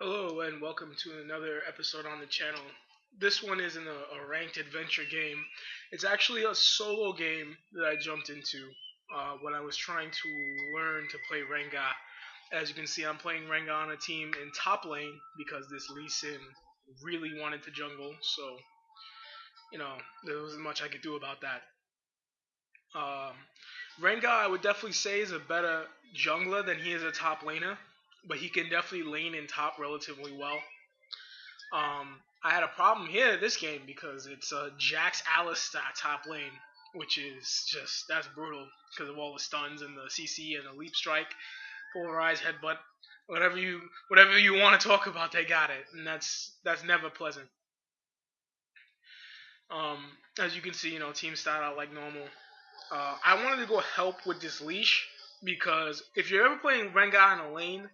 Hello and welcome to another episode on the channel. This one isn't a ranked adventure game. It's actually a solo game that I jumped into when I was trying to learn to play Rengar. As you can see, I'm playing Rengar on a team in top lane because this Lee Sin really wanted to jungle, so there wasn't much I could do about that. Um, Rengar, I would definitely say, is a better jungler than he is a top laner, but he can definitely lane in top relatively well. I had a problem here this game because it's a Jax Alistar top lane, which is that's brutal because of all the stuns and the CC and the leap strike, polarized headbutt, whatever you want to talk about, they got it, and that's never pleasant. As you can see, team start out like normal. I wanted to go help with this leash because if you're ever playing Rengar in a lane,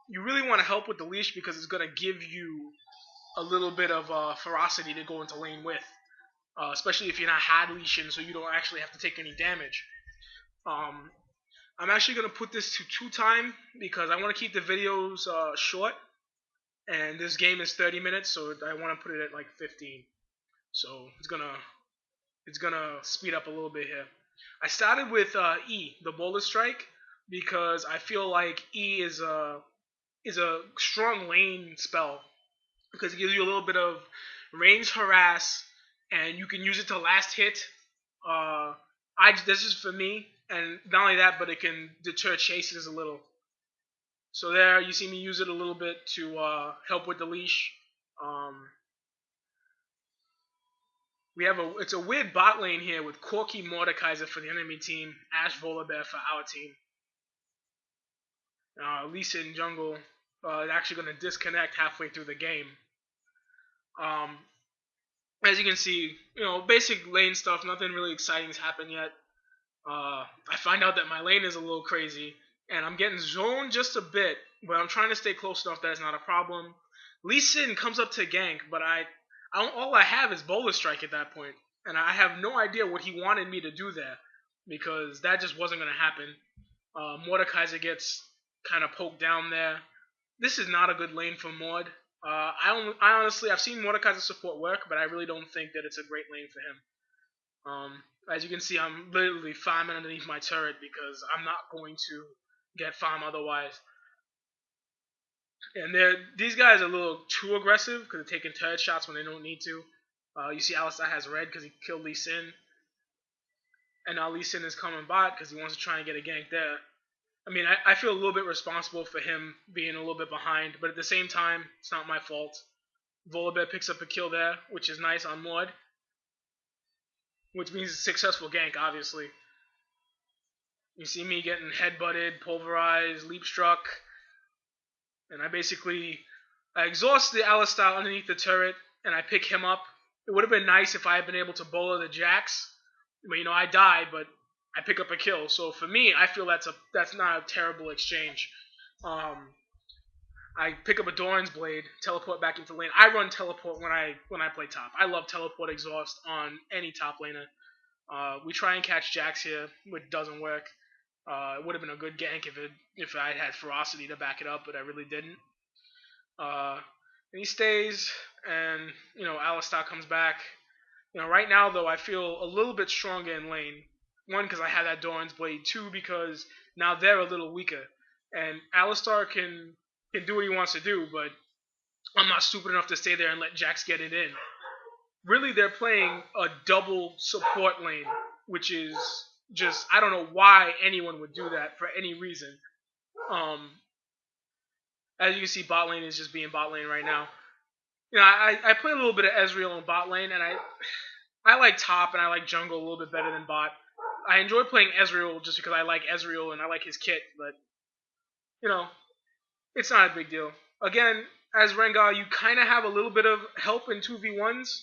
you really want to help with the leash because it's gonna give you a little bit of ferocity to go into lane with, especially if you're not hard leashing, so you don't actually have to take any damage. Um, I'm actually gonna put this to 2 time because I want to keep the videos short, and this game is 30 minutes, so I want to put it at like 15. So it's gonna speed up a little bit here. I started with E, the boulder strike, because I feel like E is a strong lane spell because it gives you a little bit of range harass, and you can use it to last hit. This is for me, and not only that, but it can deter chases a little. So there, you see me use it a little bit to help with the leash. Um, it's a weird bot lane here with Corki Mordekaiser for the enemy team, Ash Volibear for our team. Lisa in jungle is actually going to disconnect halfway through the game. Um, as you can see, basic lane stuff. Nothing really exciting has happened yet. I find out that my lane is a little crazy, and I'm getting zoned just a bit, but I'm trying to stay close enough that it's not a problem. Lee Sin comes up to gank, but all I have is Boulder Strike at that point, and I have no idea what he wanted me to do there, because that just wasn't going to happen. Mordekaiser gets kind of poked down there. This is not a good lane for Mord. I honestly, I've seen Mordekaiser support work, but I really don't think that it's a great lane for him. As you can see, I'm literally farming underneath my turret because I'm not going to get farm otherwise. And these guys are a little too aggressive because they're taking turret shots when they don't need to. You see Alistar has red because he killed Lee Sin. And now Lee Sin is coming bot because he wants to try and get a gank there. I mean, I feel a little bit responsible for him being a little bit behind, but at the same time, it's not my fault. Volibear picks up a kill there, which is nice on Maud, which means a successful gank, obviously. You see me getting headbutted, pulverized, leap struck, and I exhaust the Alistar underneath the turret, and I pick him up. It would have been nice if I had been able to bowler the Jax, but I died, but I pick up a kill. So for me, I feel that's not a terrible exchange. I pick up a Doran's Blade, teleport back into lane. I run teleport when I play top. I love teleport exhaust on any top laner. We try and catch Jax here, which doesn't work. It would have been a good gank if I had ferocity to back it up, but I really didn't. And he stays, and Alistar comes back. Right now though, I feel a little bit stronger in lane. One, because I had that Doran's Blade. Two, because now they're a little weaker, and Alistar can do what he wants to do, but I'm not stupid enough to stay there and let Jax get it in. Really, they're playing a double support lane, which is just, I don't know why anyone would do that for any reason. As you can see, bot lane is just being bot lane right now. I play a little bit of Ezreal in bot lane, and I like top and I like jungle a little bit better than bot. I enjoy playing Ezreal just because I like Ezreal and I like his kit, but it's not a big deal. Again, as Rengar, you kind of have a little bit of help in 2v1s.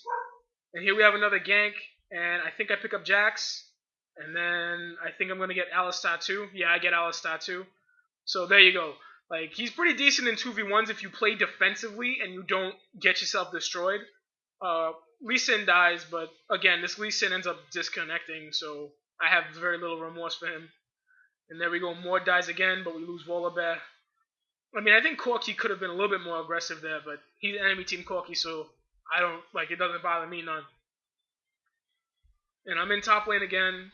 And here we have another gank, and I think I pick up Jax. And then I think I'm going to get Alistar too. Yeah, I get Alistar too. So there you go. Like, he's pretty decent in 2v1s if you play defensively and you don't get yourself destroyed. Lee Sin dies, but again, this Lee Sin ends up disconnecting, so I have very little remorse for him. And there we go. Mord dies again, but we lose Volibear. I mean, I think Corki could have been a little bit more aggressive there, but he's enemy team Corki, so I don't like it. Doesn't bother me none. And I'm in top lane again.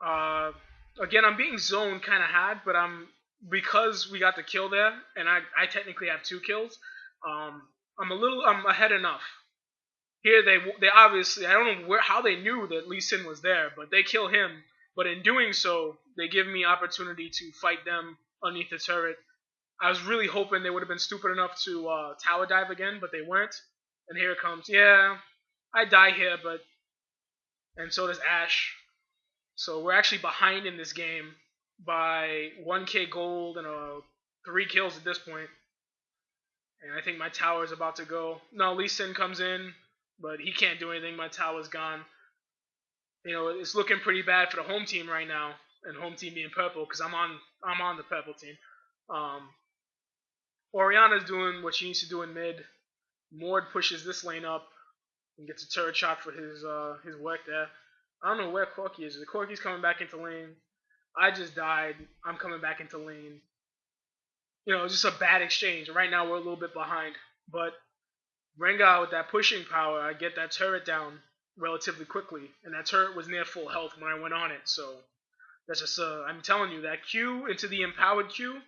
Uh, Again, I'm being zoned kind of hard, but because we got the kill there, and I technically have 2 kills. I'm ahead enough. Here they obviously I don't know how they knew that Lee Sin was there, but they kill him. But in doing so, they give me opportunity to fight them underneath the turret. I was really hoping they would have been stupid enough to tower dive again, but they weren't. And here it comes. Yeah, I die here, and so does Ash. So we're actually behind in this game by 1k gold and 3 kills at this point. And I think my tower is about to go. No, Lee Sin comes in, but he can't do anything. My tower's gone. It's looking pretty bad for the home team right now, and home team being purple because I'm on the purple team. Oriana's doing what she needs to do in mid. Mord pushes this lane up and gets a turret shot for his work there. I don't know where Corki is. The Corki's coming back into lane. I just died. I'm coming back into lane. Just a bad exchange. Right now we're a little bit behind, but Rengar with that pushing power, I get that turret down relatively quickly, and that turret was near full health when I went on it. So that's just I'm telling you that Q into the empowered Q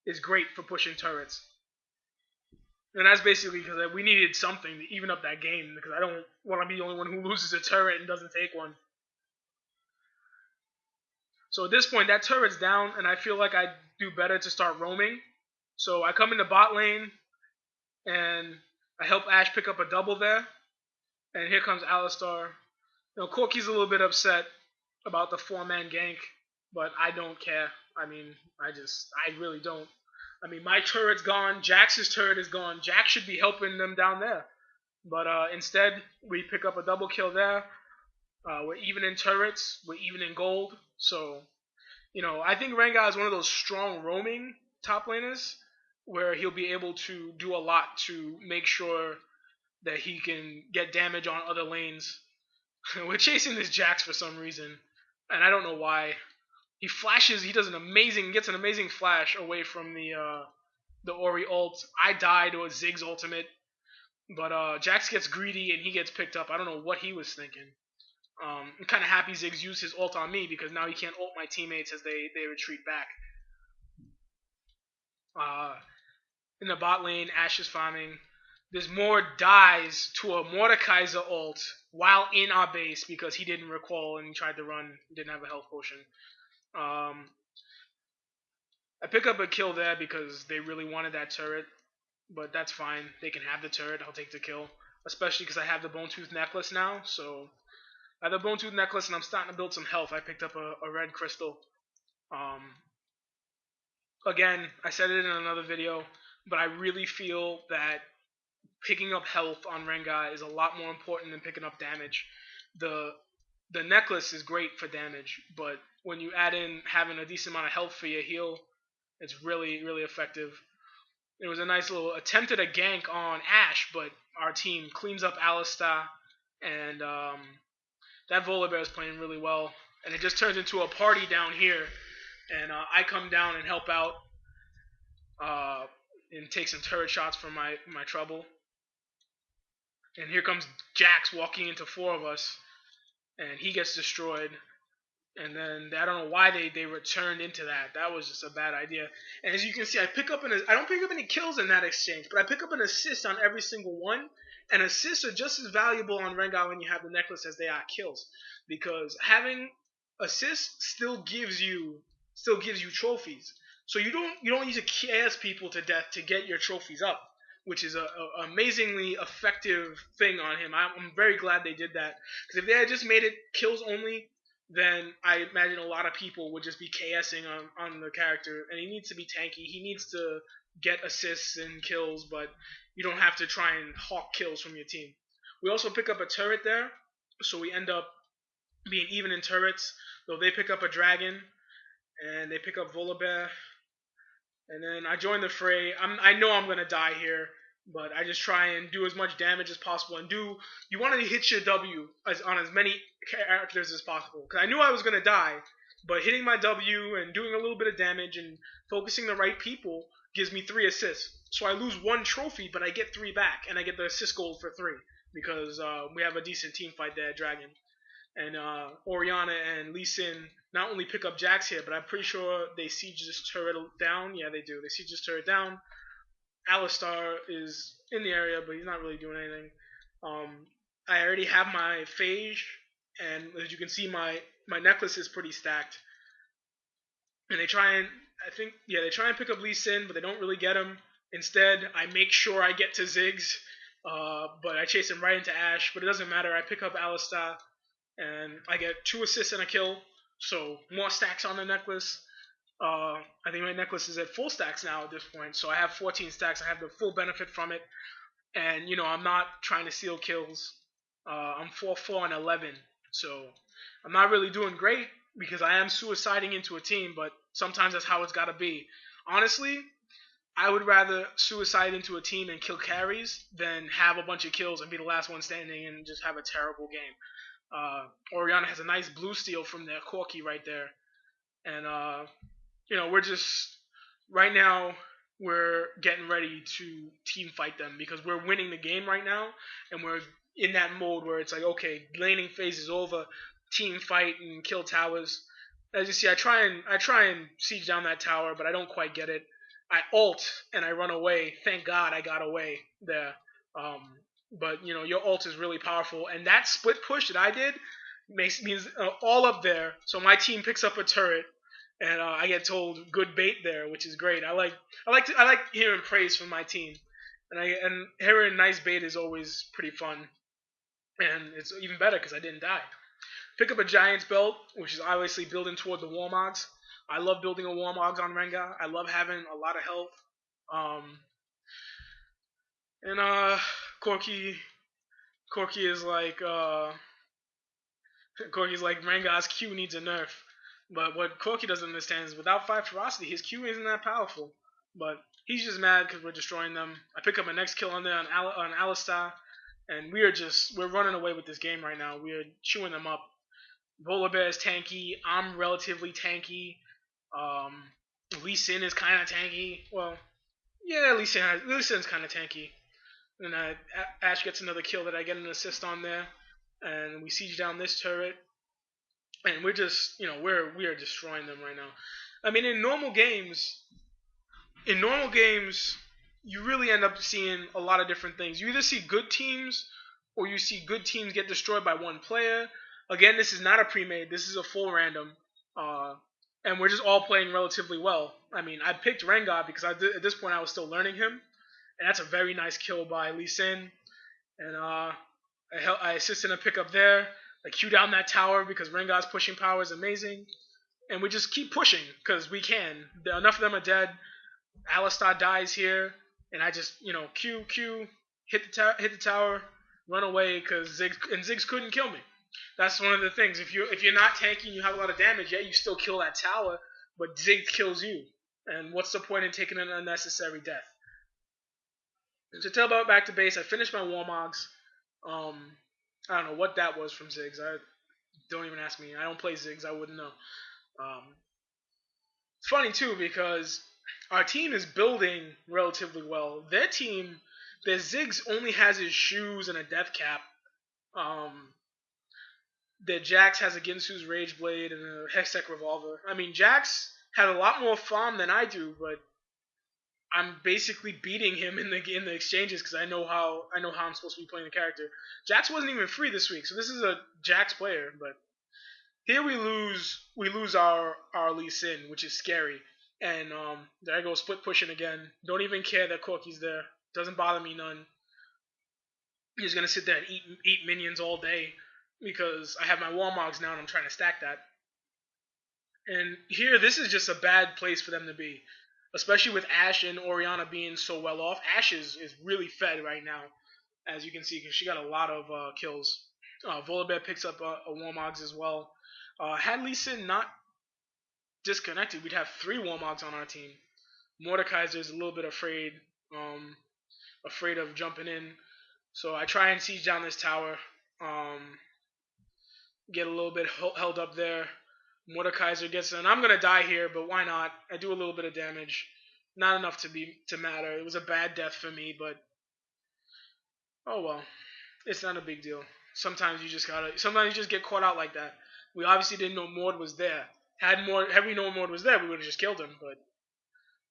is great for pushing turrets. And that's basically because we needed something to even up that game, because I don't want to be the only one who loses a turret and doesn't take one. So at this point, that turret's down, and I feel like I do better to start roaming. So I come into bot lane, and I help Ash pick up a double there. And here comes Alistar. Corki's a little bit upset about the 4-man gank, but I don't care. I mean, I really don't. I mean, my turret's gone. Jax's turret is gone. Jax should be helping them down there. But instead, we pick up a double kill there. We're even in turrets. We're even in gold. So, I think Rengar is one of those strong roaming top laners where he'll be able to do a lot to make sure that he can get damage on other lanes. We're chasing this Jax for some reason, and I don't know why. He flashes. He gets an amazing flash away from the Ori ult. I died to a Ziggs ultimate, but Jax gets greedy and he gets picked up. I don't know what he was thinking. I'm kind of happy Ziggs used his ult on me because now he can't ult my teammates as they retreat back. In the bot lane, Ashe is farming. This Mord dies to a Mordekaiser ult while in our base because he didn't recall and he tried to run, didn't have a health potion. I pick up a kill there because they really wanted that turret, but that's fine. They can have the turret. I'll take the kill, especially because I have the Bone Tooth necklace now. So I have the Bone Tooth necklace and I'm starting to build some health. I picked up a red crystal. Again, I said it in another video, but I really feel that picking up health on Rengar is a lot more important than picking up damage. The necklace is great for damage, but when you add in having a decent amount of health for your heal, it's really, really effective. It was a nice little attempt at a gank on Ashe, but our team cleans up Alistar, and that Volibear is playing really well. And it just turns into a party down here, and I come down and help out and take some turret shots from my trouble. And here comes Jax walking into 4 of us, and he gets destroyed. And then I don't know why they returned into that. That was just a bad idea. And as you can see, I don't pick up any kills in that exchange, but I pick up an assist on every single one. And assists are just as valuable on Rengar when you have the necklace as they are kills, because having assists still gives you trophies. So you don't need to KS people to death to get your trophies up, which is a amazingly effective thing on him. I'm very glad they did that, because if they had just made it kills only, then I imagine a lot of people would just be KSing on the character, and he needs to be tanky. He needs to get assists and kills, but you don't have to try and hawk kills from your team. We also pick up a turret there, so we end up being even in turrets, though they pick up a dragon, and they pick up Volibear, and then I join the fray. I know I'm going to die here, but I just try and do as much damage as possible. And you want to hit your W on as many characters as possible, because I knew I was going to die, but hitting my W and doing a little bit of damage and focusing the right people gives me 3 assists. So I lose 1 trophy, but I get 3 back, and I get the assist gold for 3 because we have a decent team fight there, Dragon. And Oriana and Lee Sin not only pick up Jax here, but I'm pretty sure they siege this turret down. Yeah, they do. They siege this turret down. Alistar is in the area, but he's not really doing anything. I already have my Phage, and as you can see, my necklace is pretty stacked. And they try and they try and pick up Lee Sin, but they don't really get him. Instead, I make sure I get to Ziggs, but I chase him right into Ashe. But it doesn't matter. I pick up Alistar, and I get 2 assists and a kill. So more stacks on the necklace. I think my necklace is at full stacks now at this point, so I have 14 stacks. I have the full benefit from it, and I'm not trying to steal kills. I'm 4-4 and 11, so I'm not really doing great because I am suiciding into a team, but sometimes that's how it's got to be. Honestly, I would rather suicide into a team and kill carries than have a bunch of kills and be the last one standing and just have a terrible game. Oriana has a nice blue steal from their Corki right there, and we're just right now we're getting ready to team fight them because we're winning the game right now, and we're in that mode where it's like, okay, laning phase is over, team fight and kill towers. As you see, I try and siege down that tower, but I don't quite get it. I ult and I run away. Thank God I got away there. But your ult is really powerful, and that split push that I did means all up there. So my team picks up a turret, and I get told good bait there, which is great. I like hearing praise from my team, and hearing nice bait is always pretty fun, and it's even better because I didn't die. Pick up a Giant's Belt, which is obviously building toward the Warmogs. I love building a Warmogs on Rengar. I love having a lot of health. Um, and Corki is like Corki's like Rengar's Q needs a nerf. But what Corki doesn't understand is without 5 ferocity, his Q isn't that powerful. But he's just mad because we're destroying them. I pick up my next kill on there on Alistar, and we're running away with this game right now. We're chewing them up. Volibear is tanky. I'm relatively tanky. Lee Sin is kind of tanky. Well, yeah, Lee Sin's kind of tanky. And Ashe gets another kill that I get an assist on there, and we siege down this turret, and we're just we are destroying them right now. I mean, in normal games, you really end up seeing a lot of different things. You either see good teams or you see good teams get destroyed by one player. Again, this is not a pre-made. This is a full random. And we're just all playing relatively well. I mean, I picked Rengar because at this point I was still learning him. And that's a very nice kill by Lee Sin. And I assist in a pickup there. I Q down that tower because Rengar's pushing power is amazing. And we just keep pushing because we can. Enough of them are dead. Alistar dies here. And I just, Q, hit the tower, run away because Ziggs couldn't kill me. That's one of the things. If you're not tanky and you have a lot of damage, yeah, you still kill that tower, but Ziggs kills you. And what's the point in taking an unnecessary death? To tell about back to base, I finished my Warmogs. I don't know what that was from Ziggs. Don't even ask me. I don't play Ziggs. I wouldn't know. It's funny too because our team is building relatively well. Their Ziggs only has his shoes and a death cap. That Jax has a Ginsu's Rage Blade and a Hextech Revolver. I mean, Jax had a lot more farm than I do, but I'm basically beating him in the exchanges because I know how I'm supposed to be playing the character. Jax wasn't even free this week, so this is a Jax player. But here we lose our Lee Sin, which is scary. And there I go, split pushing again. Don't even care that Corki's there. Doesn't bother me none. He's gonna sit there and eat minions all day because I have my Warmogs now and I'm trying to stack that. And here, this is just a bad place for them to be, especially with Ashe and Oriana being so well off. Ashe is really fed right now, as you can see, because she got a lot of kills. Volibear picks up a Warmogs as well. Had Lee Sin not disconnected, we'd have 3 Warmogs on our team. Mordekaiser's a little bit afraid of jumping in. So I try and siege down this tower. Get a little bit held up there. Mordekaiser gets in. I'm going to die here, but why not? I do a little bit of damage. Not enough to matter. It was a bad death for me, but oh well. It's not a big deal. Sometimes you just get caught out like that. We obviously didn't know Mord was there. Had we known Mord was there, we would have just killed him. But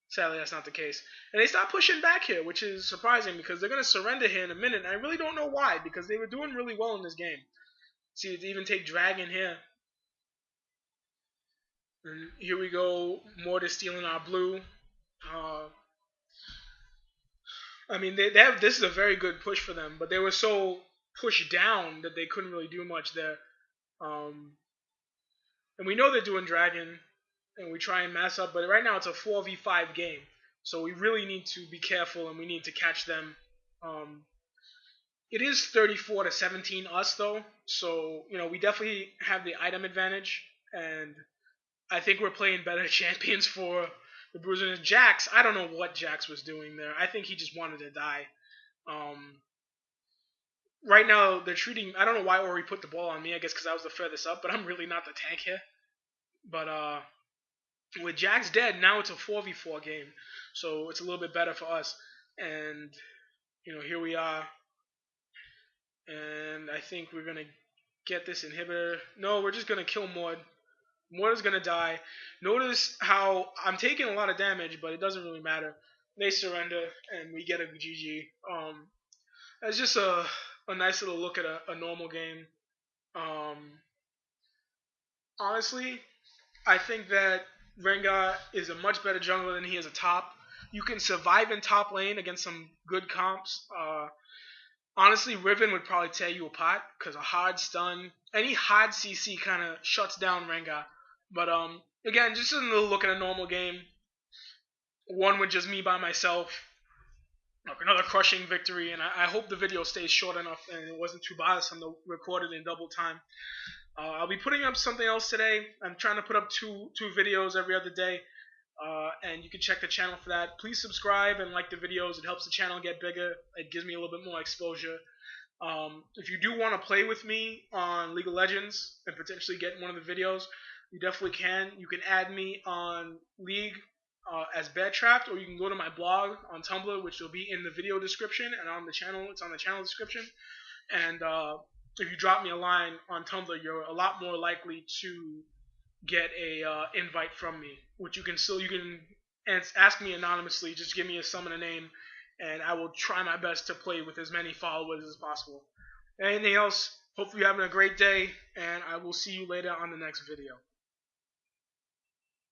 sadly, that's not the case. And they start pushing back here, which is surprising because they're gonna surrender here in a minute. And I really don't know why because they were doing really well in this game. See, they even take Dragon here. And here we go. Mord is stealing our blue. Uh, I mean, they have this is a very good push for them, but they were so pushed down that they couldn't really do much there. Um, and we know they're doing Dragon, and we try and mess up, but right now it's a 4v5 game, so we really need to be careful and we need to catch them. Um, it is 34 to 17 us though, so we definitely have the item advantage, and I think we're playing better champions for the Bruisers. Jax, I don't know what Jax was doing there. I think he just wanted to die. Um, right now they're treating. I don't know why Ori put the ball on me. I guess because I was the furthest up, but I'm really not the tank here. But with Jax dead, now it's a 4v4 game, so it's a little bit better for us. And here we are, and I think we're gonna get this inhibitor. No, we're just gonna kill Mord. Mord is gonna die. Notice how I'm taking a lot of damage, but it doesn't really matter. They surrender, and we get a GG. It's just a nice little look at a normal game. Um, honestly, I think that Rengar is a much better jungler than he is a top. You can survive in top lane against some good comps. Honestly, Riven would probably tear you apart because a hard stun, any hard CC kind of shuts down Rengar. But again, just a little look at a normal game. One with just me by myself. Another crushing victory, and I hope the video stays short enough and it wasn't too bothersome to record it in double time. I'll be putting up something else today. I'm trying to put up two videos every other day, and you can check the channel for that. Please subscribe and like the videos. It helps the channel get bigger. It gives me a little bit more exposure. If you do want to play with me on League of Legends and potentially get in one of the videos, you definitely can. You can add me on League as Beartrapt, or you can go to my blog on Tumblr, which will be in the video description, and on the channel, it's on the channel description. And if you drop me a line on Tumblr, you're a lot more likely to get a invite from me, which you can ask me anonymously. Just give me a summon a name, and I will try my best to play with as many followers as possible. Anything else? Hopefully you're having a great day, and I will see you later on the next video.